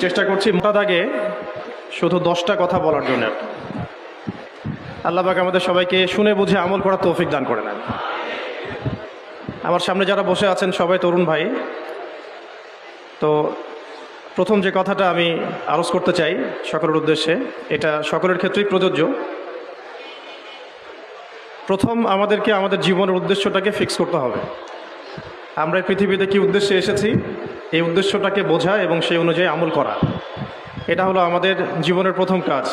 চেষ্টা করছি মোটা দাগে শুধু 10টা কথা বলার জন্য। আল্লাহ পাক আমাদের সবাইকে শুনে বুঝে আমল করার তৌফিক দান করে নেন। আমার সামনে যারা বসে আছেন সবাই তরুণ ভাই। তো প্রথম যে কথাটা আমি আরজ করতে চাই সকলের উদ্দেশ্যে, এটা সকলের ক্ষেত্রেই প্রযোজ্য। প্রথম আমাদেরকে আমাদের জীবনের উদ্দেশ্যটাকে ফিক্স করতে হবে। আমরা এই পৃথিবীতে কী উদ্দেশ্যে এসেছি, এই উদ্দেশ্যটাকে বোঝা এবং সেই অনুযায়ী আমল করা, এটা হলো আমাদের জীবনের প্রথম কাজ।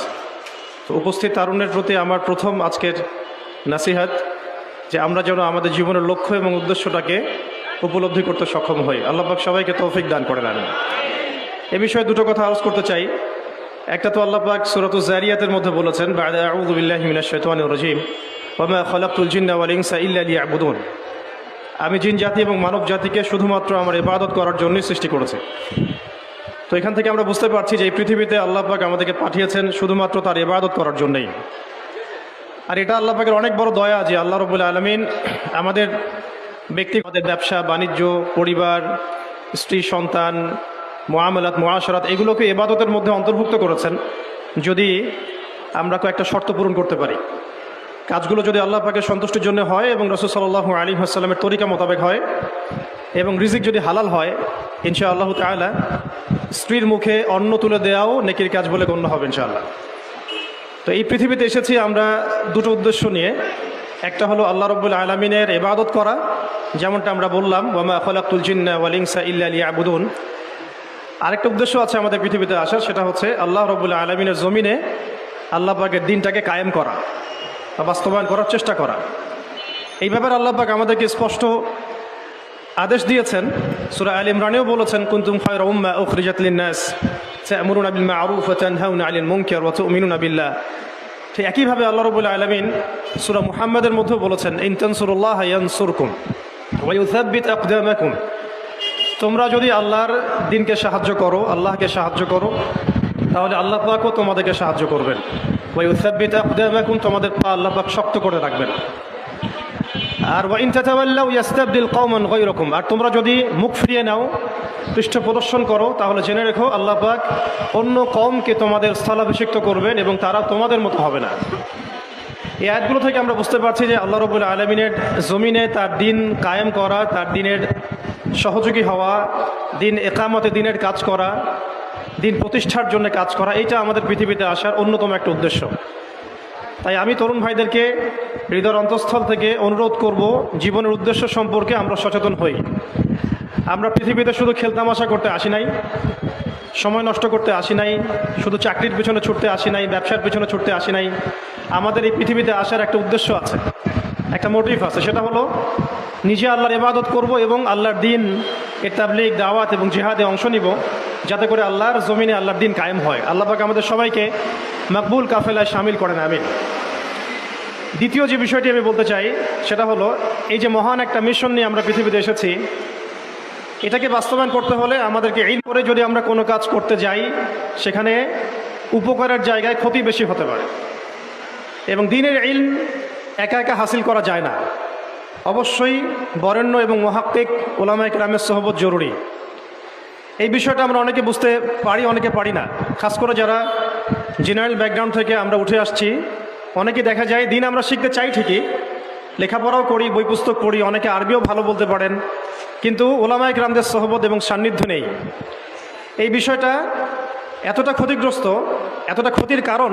তো উপস্থিত তারুণ্যের প্রতি আমার প্রথম আজকের নাসিহাত যে আমরা যেন আমাদের জীবনের লক্ষ্য এবং উদ্দেশ্যটাকে উপলব্ধি করতে সক্ষম হই। আল্লাহ পাক সবাইকে তৌফিক দান করে দেন। এ বিষয়ে দুটো কথা আলোচনা করতে চাই। একটা তো আল্লাহ পাক সূরাতুজ যারিয়াতের মধ্যে বলেছেন, বা'দা আউযু বিল্লাহি মিনাশ শাইতানির রাজীম, ওয়া মা খালাকতুল জিন্না ওয়াল ইনসা ইল্লা লিয়াবুদুন। আমি জিন জাতি এবং মানব জাতিকে শুধুমাত্র আমার ইবাদত করার জন্যই সৃষ্টি করেছি। তো এখান থেকে আমরা বুঝতে পারছি যে এই পৃথিবীতে আল্লাহ পাক আমাদেরকে পাঠিয়েছেন শুধুমাত্র তার ইবাদত করার জন্যই। আর এটা আল্লাহ পাকের অনেক বড় দয়া যে আল্লাহ রাব্বুল আলামিন আমাদের ব্যক্তিগত ব্যবসা বাণিজ্য, পরিবার, স্ত্রী, সন্তান, মুআমালাত, মুআশারাত এগুলোকে ইবাদতের মধ্যে অন্তর্ভুক্ত করেছেন যদি আমরা কয়েকটা শর্ত পূরণ করতে পারি। কাজগুলো যদি আল্লাহ পাকের সন্তুষ্টির জন্য হয় এবং রাসূল সাল্লাল্লাহু আলাইহি ওয়াসাল্লামের তরিকা মোতাবেক হয় এবং রিজিক যদি হালাল হয়, ইনশাআল্লাহ তাআলা স্ত্রীর মুখে অন্ন তুলে দেওয়াও নেকির কাজ বলে গণ্য হবে ইনশাআল্লাহ। তো এই পৃথিবীতে এসেছি আমরা দুটো উদ্দেশ্য নিয়ে। একটা হলো আল্লাহ রাব্বুল আলামিনের ইবাদত করা, যেমনটা আমরা বললাম, ওয়া মা খালাকতুল জিন্না ওয়াল ইনসা ইল্লা লিয়াবুদুন। আরেকটা উদ্দেশ্য আছে আমাদের পৃথিবীতে আসার, সেটা হচ্ছে আল্লাহ রাব্বুল আলামিনের জমিনে আল্লাহ পাকের দ্বীনটাকে কায়েম করা, বাস্তবায়ন করার চেষ্টা করা। এই ব্যাপারে আল্লাহ পাক আমাদেরকে স্পষ্ট আদেশ দিয়েছেন। সূরা আল ইমরানেও বলেছেন, কুনতুম খায়রা উম্মাহ উখরিজাত লিন-নাস তা'মুরুনা বিল মা'রুফ ওয়া তানহাউনা 'আনিল মুনকার ওয়া তু'মিনুনা বিল্লাহ। ঠিক একইভাবে আল্লাহ রাব্বুল আলামিন সূরা মুহাম্মাদের মধ্যেও বলেছেন, ইন তানসুরুল্লাহা ইয়ানসুরকুম ওয়া ইউসাব্বিত আকদামাকুম। তোমরা যদি আল্লাহর দ্বীনকে সাহায্য করো, আল্লাহকে সাহায্য করো, তাহলে আল্লাহ পাকও তোমাদেরকে সাহায্য করবেন। ওয়া ইউসাব্বিত আকদামাকুম, তোমাদের পা আল্লাহ পাক শক্ত করে রাখবেন। আর ওয়া ইন তাতাওয়াল্লাউ ইয়াস্তাবদিল কওমান গায়রাকুম, আর তোমরা যদি মুখ ফিরিয়ে নাও, পৃষ্ঠ প্রদর্শন করো, তাহলে জেনে রেখো আল্লাহ পাক অন্য কওমকে তোমাদের স্থলাভিষিক্ত করবেন এবং তারা তোমাদের মতো হবে না। এই আয়াতগুলো থেকে আমরা বুঝতে পারছি যে আল্লাহ রাব্বুল আলামিনের জমিনে তার দ্বীন কায়েম করা, তার দ্বীনের সহযোগী হওয়া, দ্বীন ইকামতে দ্বীনের কাজ করা, দ্বীন প্রতিষ্ঠার জন্য কাজ করা, এইটা আমাদের পৃথিবীতে আসার অন্যতম একটা উদ্দেশ্য। তাই আমি তরুণ ভাইদেরকে হৃদয়ের অন্তঃস্থল থেকে অনুরোধ করব, জীবনের উদ্দেশ্য সম্পর্কে আমরা সচেতন হই। আমরা পৃথিবীতে শুধু খেলতামাশা করতে আসি নাই, সময় নষ্ট করতে আসি নাই, শুধু চাকরির পিছনে ছুটতে আসি নাই, ব্যবসার পিছনে ছুটতে আসি নাই। আমাদের এই পৃথিবীতে আসার একটা উদ্দেশ্য আছে, একটা মোটিভ আছে। সেটা হলো নিজে আল্লাহর ইবাদত করব এবং আল্লাহর দ্বীন এর তাবলীগ, দাওয়াত এবং জিহাদে অংশ নিব, যাতে করে আল্লাহর জমিনে আল্লাহর দ্বীন কায়েম হয়। আল্লাহ পাক আমাদের সবাইকে মকবুল কাফেলায় শামিল করেন, আমিন। দ্বিতীয় যে বিষয়টি আমি বলতে চাই সেটা হলো, এই যে মহান একটা মিশন নিয়ে আমরা পৃথিবীতে এসেছি, এটাকে বাস্তবায়ন করতে হলে আমাদেরকে ইলম করে যদি আমরা কোনো কাজ করতে যাই, সেখানে উপকারের জায়গায় ক্ষতি বেশি হতে পারে। এবং দ্বীনের ইলম একা একা হাসিল করা যায় না, অবশ্যই বরেণ্য এবং মুহাক্কিক উলামায়ে কেরামের সোহবত জরুরি। এই বিষয়টা আমরা অনেকে বুঝতে পারি, অনেকে পারি না। খাস করে যারা জেনারেল ব্যাকগ্রাউন্ড থেকে আমরা উঠে আসছি, অনেকে দেখা যায় দ্বীন আমরা শিখতে চাই ঠিকই, লেখাপড়াও করি, বই পুস্তক পড়ি, অনেকে আরবিও ভালো বলতে পারেন, কিন্তু উলামায়ে কেরামদের সোহবত এবং সান্নিধ্য নেই। এই বিষয়টা এতটা ক্ষতিগ্রস্ত, এতটা ক্ষতির কারণ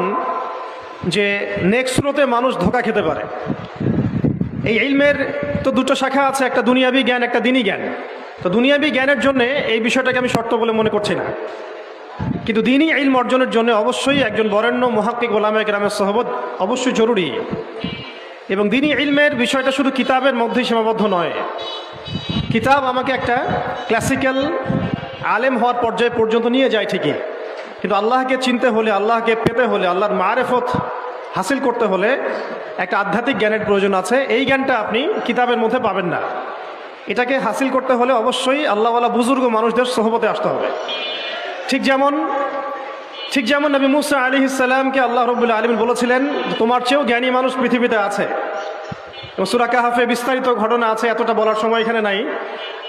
যে নেক্সট স্রোতে মানুষ ধোঁকা খেতে পারে। এই ইলমের তো দুটো শাখা আছে, একটা দুনিয়াবি জ্ঞান, একটা দ্বীনি জ্ঞান। তো দুনিয়াবি জ্ঞানের জন্য এই বিষয়টাকে আমি শর্ত বলে মনে করছি না, কিন্তু দ্বীনি ইলম অর্জনের জন্য অবশ্যই একজন বরেণ্য মুহাক্কিক উলামায়ে কেরামের সোহবত অবশ্যই জরুরি। এবং দ্বীনি ইলমের বিষয়টা শুধু কিতাবের মধ্যেই সীমাবদ্ধ নয়। কিতাব আমাকে একটা ক্লাসিক্যাল আলেম হওয়ার পর্যায়ে পর্যন্ত নিয়ে যায় ঠিকই, কিন্তু আল্লাহকে চিনতে হলে, আল্লাহকে পেতে হলে, আল্লাহর মারেফত হাসিল করতে হলে একটা আধ্যাত্মিক জ্ঞানের প্রয়োজন আছে। এই জ্ঞানটা আপনি কিতাবের মধ্যে পাবেন না। এটাকে হাসিল করতে হলে অবশ্যই আল্লাহওয়ালা বুজুর্গ মানুষদের সোহবতে আসতে হবে। ঠিক যেমন নবী মুসা আলাইহিস সালামকে আল্লাহ রাব্বুল আলামিন বলেছিলেন, তোমার চেয়েও জ্ঞানী মানুষ পৃথিবীতে আছে। এবং সূরা কাহফে বিস্তারিত ঘটনা আছে, এতটা বলার সময় এখানে নাই,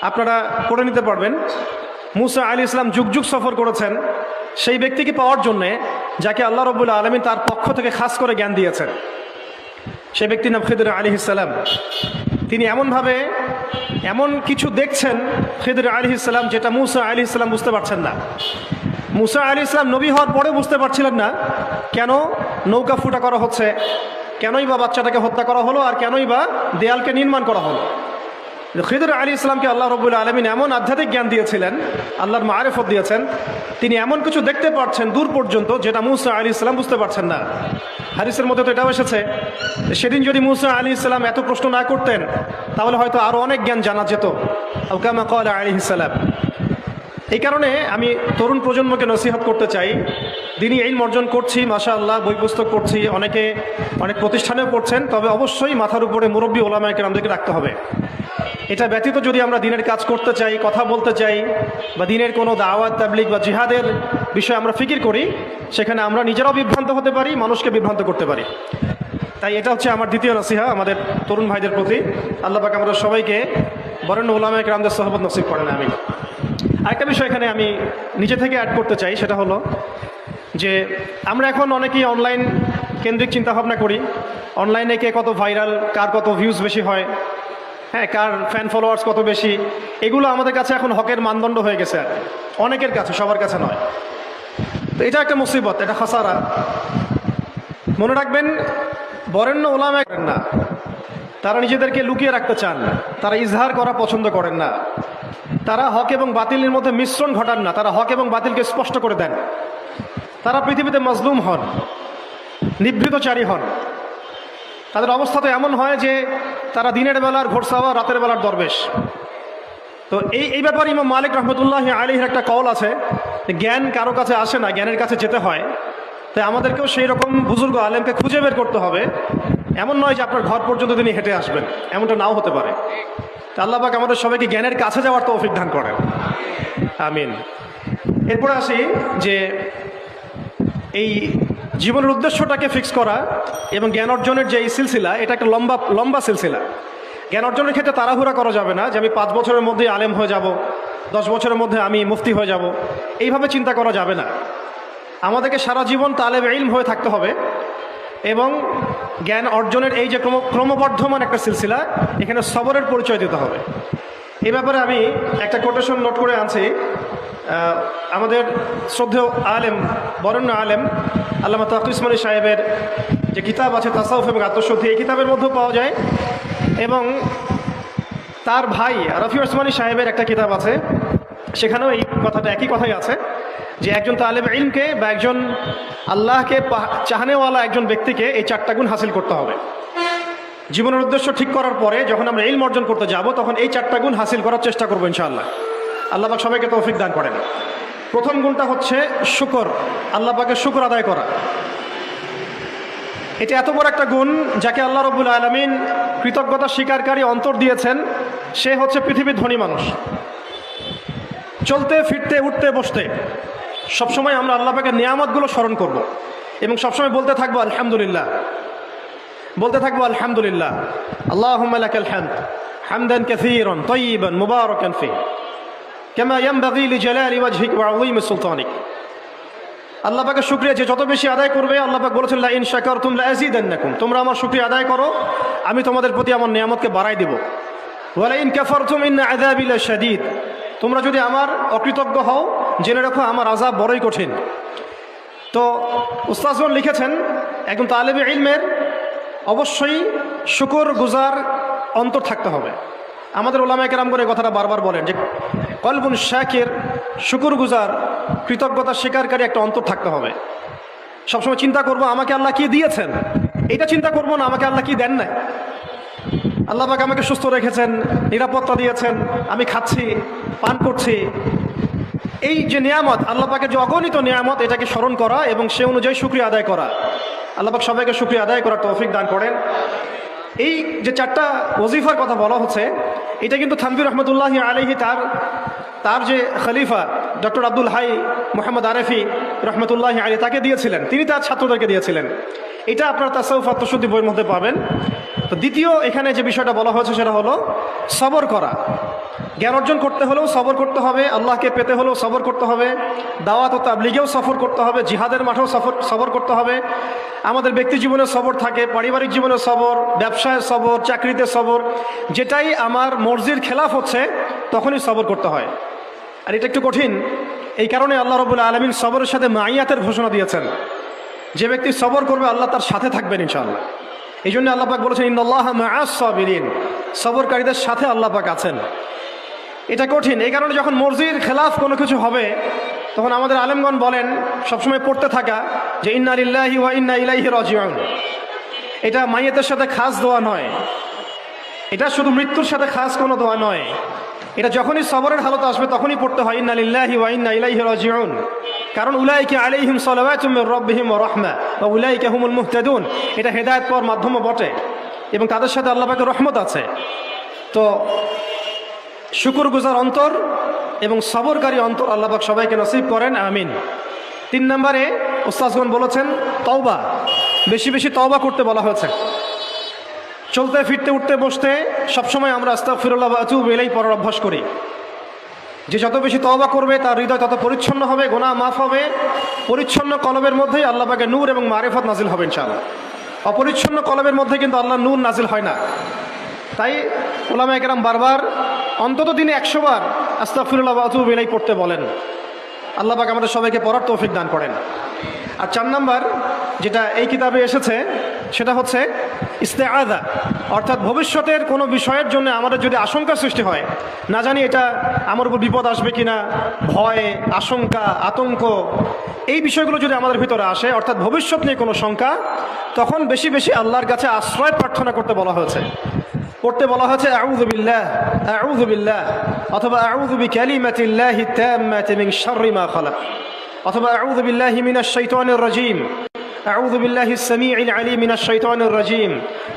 আপনারা পড়ে নিতে পারবেন। মুসা আলাইহিস সালাম যুগ যুগ সফর করেছেন, সেই ব্যক্তিকে পাওয়ার জন্যে যাকে আল্লাহ রাব্বুল আলামিন তার পক্ষ থেকে খাস করে জ্ঞান দিয়েছেন। সেই ব্যক্তির নাম খিদর আলাইহিস সালাম। তিনি এমনভাবে এমন কিছু দেখছেন খিদর আলাইহিস সালাম যেটা মূসা আলাইহিস সালাম বুঝতে পারছেন না। মূসা আলাইহিস সালাম নবী হওয়ার পরে বুঝতে পারছিলেন না কেন নৌকা ফুটা করা হচ্ছে, কেনই বা বাচ্চাটাকে হত্যা করা হলো, আর কেনই বা দেয়ালকে নির্মাণ করা হলো। খিদর আলাইহিস সালামকে আল্লাহ রাব্বুল আলামিন এমন আধ্যাত্মিক জ্ঞান দিয়েছিলেন, আল্লাহর মারিফত দিয়েছেন, তিনি এমন কিছু দেখতে পাচ্ছেন দূর পর্যন্ত যেটা মূসা আলাইহিস সালাম বুঝতে পারছেন না। হাদিসের মধ্যে তো এটাও এসেছে, সেদিন যদি মূসা আলাইহিস সালাম এত প্রশ্ন না করতেন তাহলে হয়তো আরও অনেক জ্ঞান জানা যেত। আও কামা ক্বালা আলাইহিস সালাম। এই কারণে আমি তরুণ প্রজন্মকে নসিহত করতে চাই, দিনই ইলম অর্জন করছি, মাশাআল্লাহ, বই পুস্তক পড়ছি, অনেকে অনেক প্রতিষ্ঠানেও পড়ছেন, তবে অবশ্যই মাথার উপরে মুরব্বী ওলামায়ে কেরামদেরকে রাখতে হবে। এটা ব্যতীত যদি আমরা দিনের কাজ করতে চাই, কথা বলতে চাই, বা দিনের কোনো দাওয়াত তাবলীগ বা জিহাদের বিষয়ে আমরা ফিকির করি, সেখানে আমরা নিজেরাও বিভ্রান্ত হতে পারি, মানুষকে বিভ্রান্ত করতে পারি। তাই এটা হচ্ছে আমার দ্বিতীয় নসিহা আমাদের তরুণ ভাইদের প্রতি। আল্লাহ পাক আমাদের সবাইকে বরেণ্য ওলামায়ে কেরামদের সোহবত নসিব করেন, আমিন। আরেকটা বিষয় এখানে আমি নিজে থেকে অ্যাড করতে চাই, সেটা হলো যে আমরা এখন অনেকেই অনলাইন কেন্দ্রিক চিন্তাভাবনা করি। অনলাইনে কে কত ভাইরাল, কার কত ভিউজ বেশি হয়, হ্যাঁ, কার ফ্যান ফলোয়ার্স কত বেশি, এগুলো আমাদের কাছে এখন হকের মানদণ্ড হয়ে গেছে, আর অনেকের কাছে, সবার কাছে নয়। তো এটা একটা মুসিবত, এটা খাসারা। মনে রাখবেন, বরেণ্য ওলামা করেন না, তারা নিজেদেরকে লুকিয়ে রাখতে চান, তারা ইজহার করা পছন্দ করেন না, তারা হক এবং বাতিলের মধ্যে মিশ্রণ ঘটান না, তারা হক এবং বাতিলকে স্পষ্ট করে দেন। তারা পৃথিবীতে মজলুম হন, নিভৃতচারী হন। তাদের অবস্থা তো এমন হয় যে তারা দিনের বেলার ঘোড়সাওয়া, রাতের বেলার দরবেশ। তো এই ব্যাপারে ইমাম মালিক রহমতুল্লাহ আলাইহির একটা কওল আছে, জ্ঞান কারো কাছে আসে না, জ্ঞানের কাছে যেতে হয়। তাই আমাদেরকেও সেই রকম বুজুর্গ আলেমকে খুঁজে বের করতে হবে। এমন নয় যে আপনার ঘর পর্যন্ত তিনি হেঁটে আসবেন, এমনটা নাও হতে পারে। তা আল্লাহ পাক আমাদের সবাইকে জ্ঞানের কাছে যাওয়ার তৌফিক দান করেন, আমিন। এরপরে আসি যে এই জীবনের উদ্দেশ্যটাকে ফিক্স করা এবং জ্ঞান অর্জনের যে এই সিলসিলা, এটা একটা লম্বা সিলসিলা। জ্ঞান অর্জনের ক্ষেত্রে তাড়াহুড়া করা যাবে না যে আমি 5 বছরের মধ্যে আলেম হয়ে যাব, 10 বছরের মধ্যে আমি মুফতি হয়ে যাব, এইভাবে চিন্তা করা যাবে না। আমাদেরকে সারা জীবন তালেবে ইলম হয়ে থাকতে হবে এবং জ্ঞান অর্জনের এই যে ক্রমবর্ধমান একটা সিলসিলা, এখানে সবরের পরিচয় দিতে হবে। এই ব্যাপারে আমি একটা কোটেশন নোট করে আনছি। আমাদের শ্রদ্ধেয় আলেম, বরেণ্য আলেম আল্লামা তাকি উসমানী সাহেবের যে কিতাব আছে তাসাউফ এবং আত্মশুদ্ধি, এই কিতাবের মধ্যেও পাওয়া যায়, এবং তার ভাই রফি উসমানী সাহেবের একটা কিতাব আছে, সেখানেও এই কথাটা, একই কথাই আছে যে একজন তালেব ইলমকে বা একজন আল্লাহকে চাহনেওয়ালা একজন ব্যক্তিকে এই 4টা গুণ হাসিল করতে হবে। জীবনের উদ্দেশ্য ঠিক করার পরে যখন আমরা ইলম অর্জন করতে যাব, তখন এই 4টা গুণ হাসিল করার চেষ্টা করবো ইনশাআল্লাহ। আল্লাহ পাক সবাইকে তৌফিক দান করেন। প্রথম গুণটা হচ্ছে শুকর, আল্লাহ পাকের শুকর আদায় করা। এটা এত বড় একটা গুণ যাকে আল্লাহ রাব্বুল আলামিন কৃতজ্ঞতা স্বীকারকারী অন্তর দিয়েছেন। সে হচ্ছে পৃথিবীর ধনী মানুষ। চলতে ফিরতে উঠতে বসতে সবসময় আমরা আল্লাহ পাকের নিয়ামতগুলো স্মরণ করব এবং সবসময় বলতে থাকবো আলহামদুলিল্লাহ, বলতে থাকবো আলহামদুলিল্লাহ। আল্লাহুম্মা লাকাল হামদ হামদান কাসীরান তাইয়িবান মুবারাকান ফীহি কামা ইয়ানবাগী লিজালালি ওয়াজহিক ওয়া আযীমি সুলতানিক। আল্লাহ পাকের শুকরিয়া যে যত বেশি আদায় করবে, আল্লাহ পাক বলেছেন লা ইন শাকারতুম লা আযীদান্নাকুম, তোমরা আমার শুকরিয়া আদায় করো, আমি তোমাদের প্রতি আমার নিয়ামতকে বাড়াই দেব। ওয়া লা ইন কাফারতুম ইন্না আযাবি লাশাদীদ, তোমরা যদি আমার অকৃতজ্ঞ হও, জেনে রাখো আমার আযাব বড়ই কঠিন। তো উস্তাজগণ লিখেছেন, একজন তালেবে ইলমের অবশ্যই শুকর গুজার অন্তর থাকতে হবে। আমাদের ওলামায়ে কেরামগণ এই কথাটা বারবার বলেন যে কলবুন শাকির, শুকর গুজার, কৃতজ্ঞতা স্বীকারকারী একটা অন্তর থাকতে হবে। সবসময় চিন্তা করবো আমাকে আল্লাহ কি দিয়েছেন, এইটা চিন্তা করবো না আমাকে আল্লাহ কি দেন নাই। আল্লাহ পাক আমাকে সুস্থ রেখেছেন, নিরাপত্তা দিয়েছেন, আমি খাচ্ছি, পান করছি। এই যে নিয়ামত, আল্লাহ পাকের যে অগণিত নিয়ামত, এটাকে স্মরণ করা এবং সে অনুযায়ী শুকরিয়া আদায় করা। আল্লাহ পাক সবাইকে শুকরিয়া আদায় করার তৌফিক দান করেন। এই যে 4টা ওজিফার কথা বলা হচ্ছে, এটা কিন্তু থানভী রহমতুল্লাহ আলাইহি তার যে খলিফা ডক্টর আব্দুল হাই মোহাম্মদ আরেফি রহমতুল্লাহ আলী তাকে দিয়েছিলেন, তিনি তার ছাত্রদেরকে দিয়েছিলেন। এটা আপনার তাসাউফ আত্মশুদ্ধি বইয়ের মধ্যে পাবেন। তো দ্বিতীয় এখানে যে বিষয়টা বলা হয়েছে সেটা হলো সবর করা। জ্ঞান অর্জন করতে হলেও সবর করতে হবে, আল্লাহকে পেতে হলেও সবর করতে হবে, দাওয়াত ও তাবলীগেও সফর করতে হবে, জিহাদের মাঠেও সবর করতে হবে। আমাদের ব্যক্তি জীবনে সবর থাকে, পারিবারিক জীবনে সবর, ব্যবসায় সবর, চাকরিতে সবর। যেটাই আমার মর্জির খেলাফ হচ্ছে তখনই সবর করতে হয়। আর এটা একটু কঠিন, এই কারণে আল্লাহ রাব্বুল আলামিন সবরের সাথে মাইয়াতের ঘোষণা দিয়েছেন। যে ব্যক্তি সবর করবে আল্লাহ তার সাথে থাকবেন ইনশাআল্লাহ। এই জন্য আল্লাহ পাক বলেছেন ইন্নাল্লাহা মাআস সাবিরিন, সবরকারীদের সাথে আল্লাহ পাক আছেন। এটা কঠিন, এই কারণে যখন মর্জির খেলাফ কোনো কিছু হবে তখন আমাদের আলেমগণ বলেন সবসময় পড়তে থাকা যে ইন্না লিল্লাহি ওয়া ইন্না ইলাইহি রাজিউন। এটা মাইয়াতের সাথে খাস দোয়া নয়, এটা শুধু মৃত্যুর সাথে খাস কোনো দোয়া নয়, এটা যখনই সবরের হালত আসবে তখনই পড়তে হয় ইন্না লিল্লাহি ওয়া ইন্না ইলাইহি রাজিউন। কারণ উলাইকা আলাইহিম সালাওয়াতুম মির রাব্বিহিম ওয়া রাহমা ওয়া উলাইকা হুমুল মুহতাদুন, এটা হেদায়েত পাওয়ার মাধ্যমও বটে এবং তাদের সাথে আল্লাহ পাকের রহমত আছে। তো শুকরগুজার অন্তর এবং সবরকারী অন্তর আল্লাহ পাক সবাইকে নসিব করেন, আমিন। 3 নম্বরে উস্তাদগণ বলেছেন তওবা, বেশি বেশি তওবা করতে বলা হয়েছে। চলতে ফিরতে উঠতে বসতে সবসময় আমরা আস্তাগফিরুল্লাহ ওয়া আতুবু ইলাইহি পড়ার অভ্যাস করি। যে যত বেশি তওবা করবে তার হৃদয় তত পরিচ্ছন্ন হবে, গুনাহ মাফ হবে। পরিচ্ছন্ন কলবের মধ্যেই আল্লাহ পাকের নূর এবং মারিফত নাজিল হবে ইনশাআল্লাহ। অপরিচ্ছন্ন কলবের মধ্যে কিন্তু আল্লাহর নূর নাজিল হয় না। তাই উলামায়ে কেরাম বারবার অন্তত দিনে 100 বার আস্তাগফিরুল্লাহ ওয়া আতুবু ইলাইহি পড়তে বলেন। আল্লাহ পাক আমাদের সবাইকে পড়ার তৌফিক দান করেন। আর 4 নম্বর যেটা এই কিতাবে এসেছে সেটা হচ্ছে ইস্তেআযা, অর্থাৎ ভবিষ্যতের কোনো বিষয়ের জন্য আমাদের যদি আশঙ্কা সৃষ্টি হয়, না জানি এটা আমার উপর বিপদ আসবে কিনা, ভয়, আশঙ্কা, আতঙ্ক, এই বিষয়গুলো যদি আমাদের ভিতরে আসে, অর্থাৎ ভবিষ্যৎ নিয়ে কোনো শঙ্কা, তখন বেশি বেশি আল্লাহর কাছে আশ্রয় প্রার্থনা করতে বলা হয়েছে। পড়তে বলা হয়েছে আউযু বিল্লাহ অথবা আউযু বিকালিমাতিল্লাহি তাম্মাতি মিন শাররি মা খালাক অথবা আউযু বিল্লাহি মিনাশ শাইতানির রাজীম আউযু বিল্লাহিস সামিউল আলীম মিনাশ শাইতানির রাজীম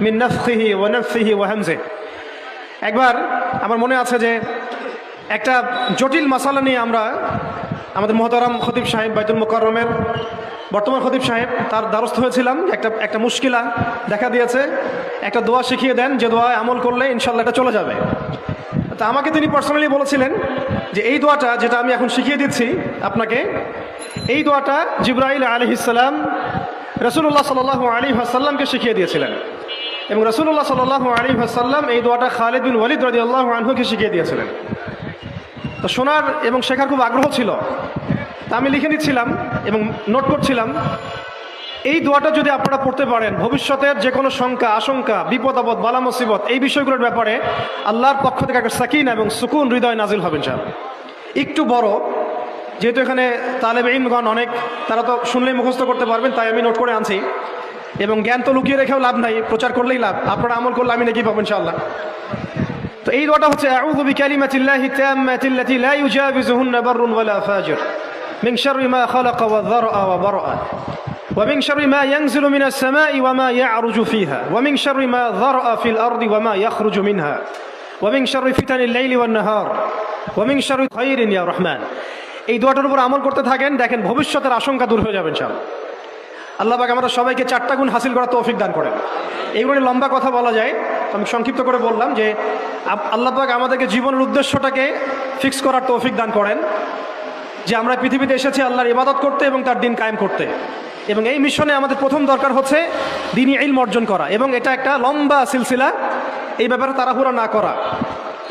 মিন নাফখিহি ওয়া নাফসিহি ওয়া হামজিহি। একবার আমার মনে আছে যে একটা জটিল মাসালা নিয়ে আমরা আমাদের মুহতারাম খতিব সাহেব বাইতুল মুকাররমের বর্তমান খতিব সাহেব তার দ্বারস্থ হয়েছিলাম। একটা মুশকিলা দেখা দিয়েছে, একটা দোয়া শিখিয়ে দেন যে দোয়ায় আমল করলে ইনশাল্লাহ এটা চলে যাবে। তা আমাকে তিনি পার্সোনালি বলেছিলেন যে এই দোয়াটা যেটা আমি এখন শিখিয়ে দিচ্ছি আপনাকে, এই দোয়াটা জিবরাইল আলাইহিস সালাম রাসূলুল্লাহ সাল্লাল্লাহু আলাইহি ওয়াসাল্লামকে শিখিয়ে দিয়েছিলেন এবং রাসূলুল্লাহ সাল্লাল্লাহু আলাইহি ওয়াসাল্লাম এই দোয়াটা খালিদ বিন ওয়ালিদ রাদিয়াল্লাহু আনহুকে শিখিয়ে দিয়েছিলেন। তো শোনার এবং শেখার খুব আগ্রহ ছিল, তা আমি লিখে নিচ্ছিলাম এবং নোট করছিলাম। এই দোয়াটা যদি আপনারা পড়তে পারেন, ভবিষ্যতের যে কোনো শঙ্কা, আশঙ্কা, বিপদ আপদ, বালা মুসিবত, এই বিষয়গুলোর ব্যাপারে আল্লাহর পক্ষ থেকে একটা সাকিনা এবং সুকুন হৃদয় নাজিল হবেন ইনশাআল্লাহ। একটু বড়, যেহেতু এখানে তালেবে ইলমগণ অনেক, তারা তো শুনলেই মুখস্থ করতে পারবেন, তাই আমি নোট করে আনছি। এবং জ্ঞান তো লুকিয়ে রেখেও লাভ নাই, প্রচার করলেই লাভ, আপনারা আমল করলে আমি নাকি পাবো ইনশাআল্লাহ। তো এই দোয়াটা হচ্ছে আউযু বিকালিমাতিল্লাহি তাম্মাতিল্লাতি লা ইউজাবিজুহুন্না বাররুন ওয়ালা ফাজির মিন শাররি মা খালাকা ওয়া যারআ ওয়া বারআ ওয়া মিন শাররি মা ইয়ানজিলু মিনাস সামাই ওয়া মা ইয়া'রুজু ফিহা ওয়া মিন শাররি মা যারআ ফিল আরদি ওয়া মা ইয়াখরুজু মিনহা ওয়া মিন শাররি ফিতানিল লাইলি ওয়ান নাহার ওয়া মিন শাররি খায়রিন ইয়া রাহমান। এই দোয়াটার উপর আমল করতে থাকেন, দেখেন ভবিষ্যতের আশঙ্কা দূর হয়ে যাবে ইনশাআল্লাহ। আল্লাহ পাক আমাদের সবাইকে 4টা গুণ হাসিল করার তৌফিক দান করেন। এইগুলো লম্বা কথা বলা যায়, আমি সংক্ষিপ্ত করে বললাম যে আল্লাহ পাক আমাদেরকে জীবনের উদ্দেশ্যটাকে ফিক্স করার তৌফিক দান করেন, যে আমরা পৃথিবীতে এসেছি আল্লাহর ইবাদত করতে এবং তার দিন কায়েম করতে। এবং এই মিশনে আমাদের প্রথম দরকার হচ্ছে দ্বীনি ইলম অর্জন করা, এবং এটা একটা লম্বা সিলসিলা, এই ব্যাপারে তাড়াহুড়া না করা।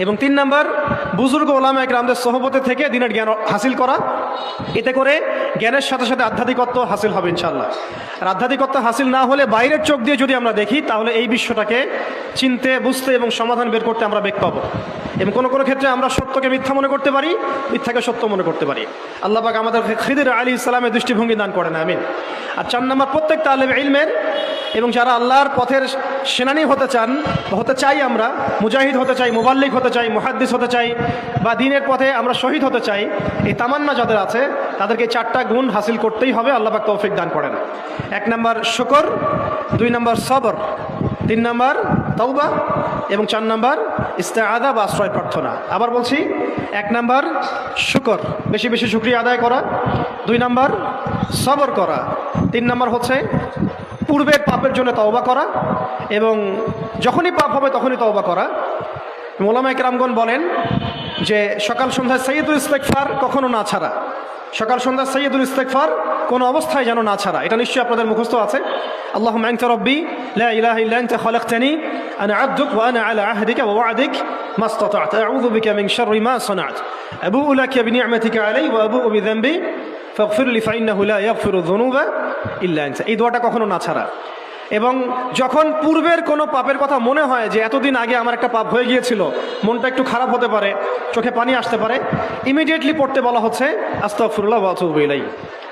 এবং 3 নম্বর, বুজুর্গ ওলামা ইকরামদের সোহবতে থেকে দিনের জ্ঞান হাসিল করা। এতে করে জ্ঞানের সাথে সাথে আধ্যাত্মিকত্ব হাসিল হবে ইনশাআল্লাহ। আর আধ্যাত্মিকত্ব হাসিল না হলে বাইরের চোখ দিয়ে যদি আমরা দেখি, তাহলে এই বিশ্বটাকে চিনতে, বুঝতে এবং সমাধান বের করতে আমরা বেগ পাবো। এবং কোনো কোনো ক্ষেত্রে আমরা সত্যকে মিথ্যা মনে করতে পারি, মিথ্যাকে সত্য মনে করতে পারি। আল্লাহ পাক আমাদের খিদির আলাইহিস সালামের দৃষ্টিভঙ্গি দান করেন, আমিন। আর 4 নম্বর, প্রত্যেক তালেব ইলমের এবং যারা আল্লাহর পথের সেনানী হতে চান বা হতে চাই, আমরা মুজাহিদ হতে চাই, মুবাল্লিগ হতে চাই, মুহাদ্দিস হতে চাই, বা দ্বীনের পথে আমরা শহীদ হতে চাই, এই তামান্না যাদের আছে তাদেরকে 4টা গুণ হাসিল করতেই হবে। আল্লাহ পাক তৌফিক দান করেন। 1 নম্বর শুকর, 2 নম্বর সবর, 3 নম্বর তওবা এবং 4 নম্বর ইস্তেআযা বা আশ্রয় প্রার্থনা। আবার বলছি, 1 নম্বর শুকর, বেশি বেশি শুকরিয়া আদায় করা, 2 নম্বর সবর করা, 3 নম্বর হচ্ছে পূর্বের পাপের জন্য তওবা করা, এবং যখনই পাপ হবে তখনই তওবা করা। ওলামায়ে কেরামগণ বলেন যে সকাল সন্ধ্যায় সাইয়্যিদুল ইস্তেগফার কখনো না ছাড়া, সকাল সন্ধ্যা সাইয়্যিদুল ইস্তেগফার কোনো অবস্থায় যেন না ছাড়া। এটা নিশ্চয়ই আপনাদের মুখস্থ আছে। আল্লাহুম্মা আনতা রাব্বি লা ইলাহা ইল্লা আনতা খালাকতানি আনা আবদুক ওয়া আনা আলা আহদিকা ওয়া ওয়া'দিক মাসতাতা'তু আউযু বিকা মিন শাররি মা সানা'তু আবু'ু লাকা বিনি'মাতিকা আলাইয়া ওয়া আবু'ু বিযানবি ফাগফির লি ফাইন্নাহু লা ইয়াগফিরু যুনুবা ইল্লা আনতা। এই দোয়াটা কখনো না ছাড়া। এবং যখন পূর্বের কোনো পাপের কথা মনে হয় যে এতদিন আগে আমার একটা পাপ হয়ে গিয়েছিল, মনটা একটু খারাপ হতে পারে, চোখে পানি আসতে পারে, ইমিডিয়েটলি পড়তে বলা হচ্ছে আস্তাগফিরুল্লাহ ওয়া আতুবু ইলাইহি,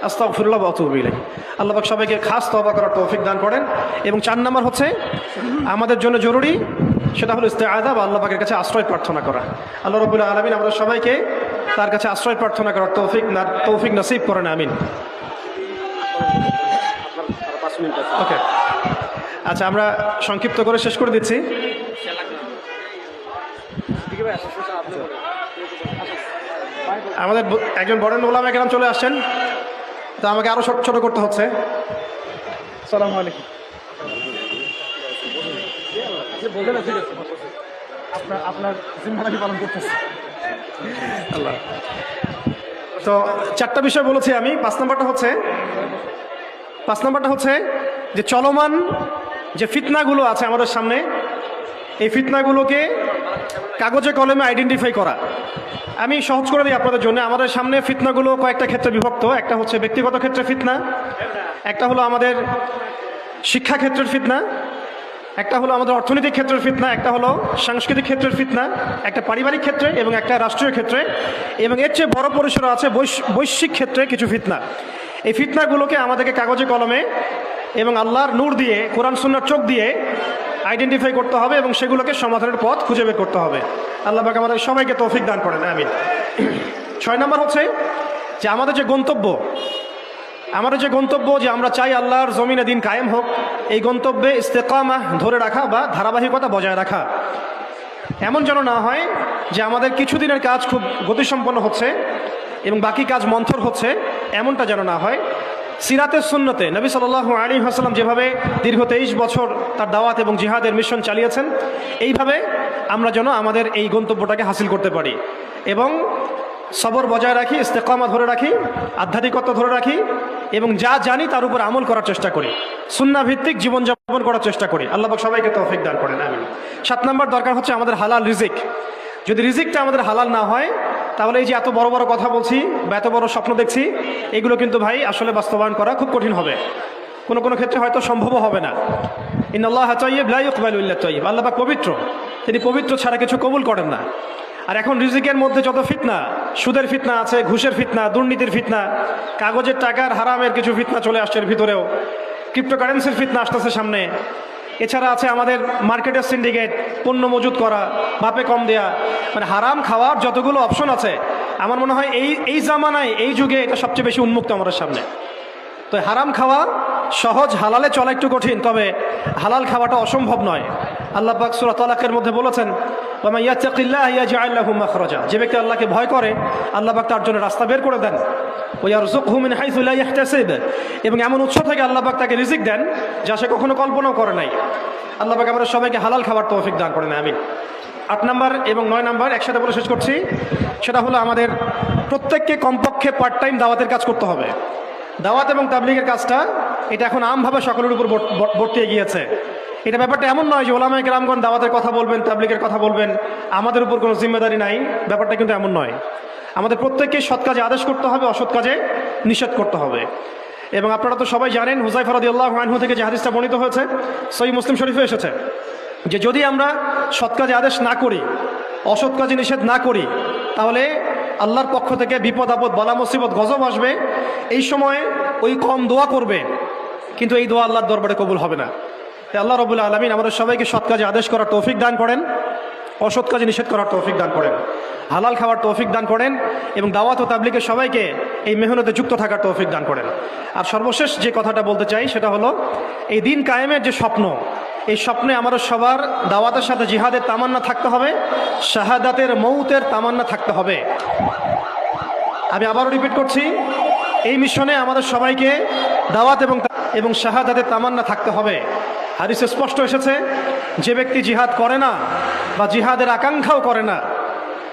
আস্তাগফিরুল্লাহ ওয়া আতুবু ইলাইহি। আল্লাহ পাক সবাইকে খাস তওবা করার তৌফিক দান করেন। এবং 4 নম্বর হচ্ছে আমাদের জন্য জরুরি, সেটা হলো ইস্তেআযা বা আল্লাহ পাকের কাছে আশ্রয় প্রার্থনা করা। আল্লাহ রাব্বুল আলামিন আমাদের সবাইকে তার কাছে আশ্রয় প্রার্থনা করার তৌফিক নসিব করেন, আমিন। ওকে, আচ্ছা, আমরা সংক্ষিপ্ত করে শেষ করে দিচ্ছি। আমাদের একজন বড় ওলামা কেরাম চলে আসছেন, তো আমাকে আরো ছোট করতে হচ্ছে। আসসালামু আলাইকুম। আপনার জিম্মাদারি পালন করতেছে আল্লাহ। তো 4টা বিষয় বলেছি আমি। 5 নম্বরটা হচ্ছে যে চলমান যে ফিতনাগুলো আছে আমাদের সামনে, এই ফিতনাগুলোকে কাগজে কলমে আইডেন্টিফাই করা। আমি সহজ করে দিই আপনাদের জন্য। আমাদের সামনে ফিতনাগুলো কয়েকটা ক্ষেত্রে বিভক্ত। একটা হচ্ছে ব্যক্তিগত ক্ষেত্রে ফিতনা, একটা হলো আমাদের শিক্ষা ক্ষেত্রের ফিতনা, একটা হলো আমাদের অর্থনৈতিক ক্ষেত্রের ফিতনা, একটা হলো সাংস্কৃতিক ক্ষেত্রের ফিতনা, একটা পারিবারিক ক্ষেত্রে এবং একটা রাষ্ট্রীয় ক্ষেত্রে, এবং এর চেয়ে বড় পরিসরে আছে বৈশ্বিক ক্ষেত্রে কিছু ফিতনা। এই ফিতনাগুলোকে আমাদেরকে কাগজে কলমে এবং আল্লাহর নূর দিয়ে, কোরআন সুন্নাহর চোখ দিয়ে আইডেন্টিফাই করতে হবে এবং সেগুলোকে সমাধানের পথ খুঁজে বের করতে হবে। আল্লাহ পাক আমাদের সবাইকে তৌফিক দান করেন, আমিন। 6 নম্বর হচ্ছে যে আমাদের যে গন্তব্য যে আমরা চাই আল্লাহর জমিনে দিন কায়েম হোক, এই গন্তব্যে ইস্তেকামাহ ধরে রাখা বা ধারাবাহিকতা বজায় রাখা। এমন যেন না হয় যে আমাদের কিছুদিনের কাজ খুব গতিসম্পন্ন হচ্ছে এবং বাকি কাজ মন্থর হচ্ছে, এমনটা যেন না হয়। সিরাতের সুন্নতে নবী সাল্লাল্লাহু আলাইহি ওয়াসাল্লাম যেভাবে দীর্ঘ 23 বছর তার দাওয়াত এবং জিহাদের মিশন চালিয়েছেন, এইভাবে আমরা যেন আমাদের এই গন্তব্যটাকে হাসিল করতে পারি এবং সবর বজায় রাখি, ইস্তেকামা ধরে রাখি, আধ্যাত্মিকতা ধরে রাখি এবং যা জানি তার উপর আমল করার চেষ্টা করি, সুন্নাহ ভিত্তিক জীবনযাপন করার চেষ্টা করি। আল্লাহ পাক সবাইকে তৌফিক দান করেন, আমিন। 7 নম্বর দরকার হচ্ছে আমাদের হালাল রিজিক। যদি রিজিকটা আমাদের হালাল না হয়, তাহলে এই যে এত বড় বড় কথা বলছি বা এত বড় স্বপ্ন দেখছি, এগুলো কিন্তু ভাই আসলে বাস্তবায়ন করা খুব কঠিন হবে। কোনো কোনো ক্ষেত্রে হয়তো সম্ভবও হবে না। ইন্নাল্লাহা তাইয়্যিব লা ইয়াকবালু ইল্লা তাইয়্যিব। আল্লাহ পাক পবিত্র, তিনি পবিত্র ছাড়া কিছু কবুল করেন না। আর এখন রিজিকের মধ্যে যত ফিতনা, সুদের ফিতনা আছে, ঘুষের ফিতনা, দুর্নীতির ফিতনা, কাগজের টাকার হারামের কিছু ফিতনা চলে আসছে এর ভিতরেও, ক্রিপ্টোকারেন্সির ফিতনা আসতেছে সামনে। এছাড়া আছে আমাদের মার্কেটের সিন্ডিকেট, পণ্য মজুত করা, মাপে কম দেয়া, মানে হারাম খাওয়ার যতগুলো অপশন আছে, আমার মনে হয় এই জামানায়, এই যুগে এটা সবচেয়ে বেশি উন্মুক্ত আমাদের সামনে। তো হারাম খাওয়া সহজ, হালালে চলা একটু কঠিন, তবে হালাল খাওয়াটা অসম্ভব নয়। আল্লাহ পাক সূরা তালাকের মধ্যে বলেছেন, ওয়া মান ইয়াত্তাকিল্লাহা ইয়াজআল লাহু মাখরাজা। যে ব্যক্তি আল্লাহকে ভয় করে, আল্লাহ পাক তার জন্য রাস্তা বের করে দেন। ওয়া ইয়ারযুকহু মিন হাইসু লা ইয়াহতাসিব। এবং এমন উৎস থেকে আল্লাহ পাক তাকে রিজিক দেন যা সে কখনো কল্পনাও করে নাই। আল্লাহ পাক আমরা সবাইকে হালাল খাবার তৌফিক দান করেন, আমিন। 8 নম্বর এবং 9 নম্বর একসাথে বলে শেষ করছি। সেটা হলো আমাদের প্রত্যেককে কমপক্ষে পার্ট টাইম দাওয়াতের কাজ করতে হবে। দাওয়াত এবং তাবলীগের কাজটা এটা এখন আমভাবে সকলের উপর বর্তিয়ে গিয়েছে। এটা ব্যাপারটা এমন নয় যে ওলামায়ে কেরামগণ দাওয়াতের কথা বলবেন, তাবলীগের কথা বলবেন, আমাদের উপর কোনো জিম্মেদারি নাই। ব্যাপারটা কিন্তু এমন নয়। আমাদের প্রত্যেককে সৎ কাজে আদেশ করতে হবে, অসৎ কাজে নিষেধ করতে হবে। এবং আপনারা তো সবাই জানেন, হুযায়ফা রাদিয়াল্লাহু আনহু থেকে যে হাদিসটা বর্ণিত হয়েছে, সহিহ মুসলিম শরীফে এসেছে, যে যদি আমরা সৎ কাজে আদেশ না করি, অসৎ কাজে নিষেধ না করি, তাহলে আল্লাহর পক্ষ থেকে বিপদ আপদ, বালা মুসিবত, গজব আসবে। এই সময় ওই কম দোয়া করবে, কিন্তু এই দোয়া আল্লাহর দরবারে কবুল হবে না। তাই আল্লাহ রাব্বুল আলামিন আমাদের সবাইকে সৎ কাজে আদেশ করার তৌফিক দান করেন, অসৎ কাজে নিষেধ করার তৌফিক দান করেন, হালাল খাওয়ার তৌফিক দান করেন এবং দাওয়াত ও তাবলীগের সবাইকে এই মেহনতে যুক্ত থাকার তৌফিক দান করেন। আর সর্বশেষ যে কথাটা বলতে চাই সেটা হলো, এই দিন কায়েমের যে স্বপ্ন, এই স্বপ্নে আমাদের সবার দাওয়াতের সাথে জিহাদের তামান্না থাকতে হবে, শাহাদাতের মৌতের তামান্না থাকতে হবে। আমি আবারও রিপিট করছি, এই মিশনে আমাদের সবাইকে দাওয়াত এবং শাহাদাতের তামান্না থাকতে হবে। হাদিসে স্পষ্ট এসেছে, যে ব্যক্তি জিহাদ করে না বা জিহাদের আকাঙ্ক্ষাও করে না,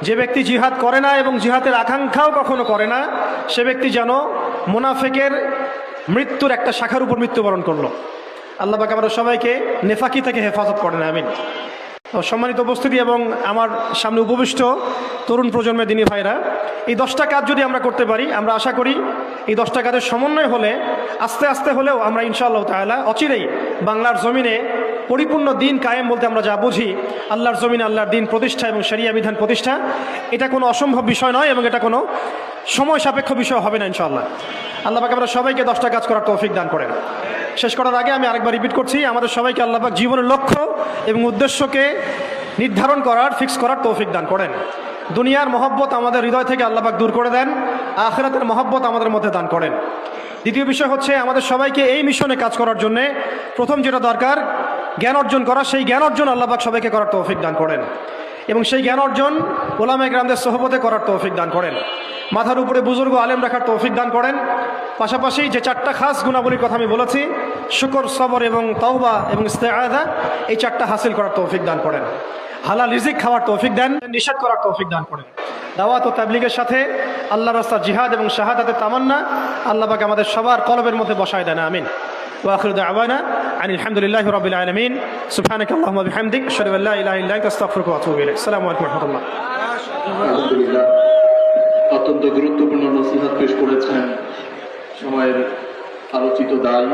যে ব্যক্তি জিহাদ করে না এবং জিহাদের আকাঙ্ক্ষাও কখনো করে না, সে ব্যক্তি যেন মুনাফিকের মৃত্যুর একটা শাখার উপর মৃত্যুবরণ করলো। আল্লাহ পাক আমাদের সবাইকে নেফাকি থেকে হেফাজত করেন, আমিন। তো সম্মানিত উপস্থিতি এবং আমার সামনে উপবিষ্ট তরুণ প্রজন্মের দিনী ভাইরা, এই 10টা কাজ যদি আমরা করতে পারি, আমরা আশা করি এই 10টা কাজের সমন্বয় হলে আস্তে আস্তে হলেও আমরা ইনশাআল্লাহ তাআলা অচিরেই বাংলার জমিনে পরিপূর্ণ দিন কায়েম বলতে আমরা যা বুঝি, আল্লাহর জমিনে আল্লাহর দিন প্রতিষ্ঠা এবং শরিয়া বিধান প্রতিষ্ঠা, এটা কোনো অসম্ভব বিষয় নয় এবং এটা কোনো সময় সাপেক্ষ বিষয় হবে না ইনশাআল্লাহ। আল্লাহ পাক আমরা সবাইকে 10টা কাজ করার তৌফিক দান করেন। শেষ করার আগে আমি আরেকবার রিপিট করছি, আমাদের সবাইকে আল্লাহ পাক জীবনের লক্ষ্য এবং উদ্দেশ্যকে নির্ধারণ করার, ফিক্স করার তৌফিক দান করেন। দুনিয়ার মহব্বত আমাদের হৃদয় থেকে আল্লাহ পাক দূর করে দেন, আখিরাতের মহব্বত আমাদের মধ্যে দান করেন। দ্বিতীয় বিষয় হচ্ছে আমাদের সবাইকে এই মিশনে কাজ করার জন্য প্রথম যেটা দরকার, জ্ঞান অর্জন করা। সেই জ্ঞান অর্জন আল্লাহ পাক সবাইকে করার তৌফিক দান করেন এবং সেই জ্ঞান অর্জন ওলামায়ে কেরামদের সোহবতে করার তৌফিক দান করেন। মাথার উপরে বুজুর্গ আলেম রাখার তৌফিক দান করেন। পাশাপাশি যে 4টা খাস গুণাবলীর কথা আমি বলেছি, শুকর, সবর এবং তাওবা এবং ইস্তেআযা, এই 4টা হাসিল করার তৌফিক দান করেন। হালাল রিজিক খাওয়ার তৌফিক দেন, নিষেধ করার তৌফিক দান করেন। দাওয়াত ও তাবলীগের সাথে আল্লাহর রাস্তার জিহাদ এবং শাহাদাতের তামান্না আল্লাহ পাক আমাদের সবার কলবের মধ্যে বসায় দেন, আমিন। ওয়া আখিরু দাওয়ানা আনিল হামদুলিল্লাহি রাব্বিল আলামিন। সুবহানাকাল্লাহুম্মা ওয়া বিহামদিক, আশহাদু আল্লা ইলাহা ইল্লা আনতা, আস্তাগফিরুকা ওয়া আতুবু ইলাইক। আসসালামু আলাইকুম ওয়া রাহমাতুল্লাহ। আলহামদুলিল্লাহ, অত্যন্ত গুরুত্বপূর্ণ নসিহত পেশ করেছেন সময়ের আলোচিত দায়ী